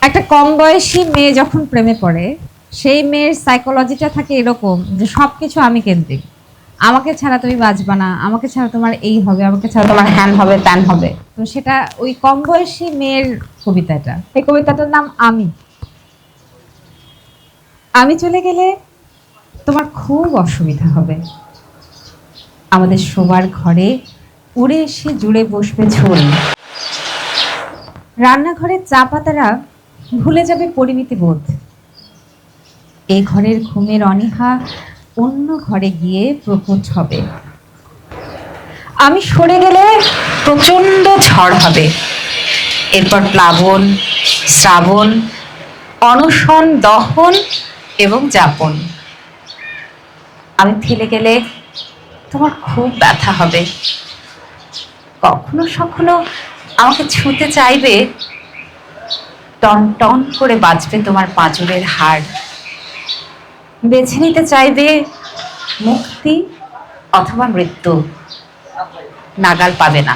একটা কম বয়সী মেয়ে যখন প্রেমে পড়ে, সেই মেয়ের সাইকোলজিটা থাকে এরকম যে সবকিছু আমি কেন্দ্রিক। আমাকে ছাড়া তুমি বাঁচবা না, আমাকে ছাড়া তোমার এই হবে, আমাকে ছাড়া তোমার হ্যান হবে, ত্যান হবে। তো সেটা ওই কম বয়সী মেয়ের কবিতাটা। এই কবিতাটার নাম আমি। আমি চলে গেলে তোমার খুব অসুবিধা হবে। আমাদের শোবার ঘরে উড়ে এসে জুড়ে বসবে ঝোল। রান্নাঘরের চা পাতারা ভুলে যাবে পরিমিতি বোধ। এই ঘরের ঘুমের অনীহা অন্য ঘরে গিয়ে প্রকট হবে। আমি সরে গেলে প্রচন্ড ঝড় হবে। এরপর প্লাবন, শ্রাবণ, অনশন, দহন এবং যাপন। আমি ফেলে গেলে তোমার খুব ব্যথা হবে। কখনো কখনো আমাকে ছুঁতে চাইবে, টন টন করে বাজবে তোমার পাঁজরের হাড়। বেছে নিতে চাইবে মুক্তি অথবা মৃত্যু, নাগাল পাবে না।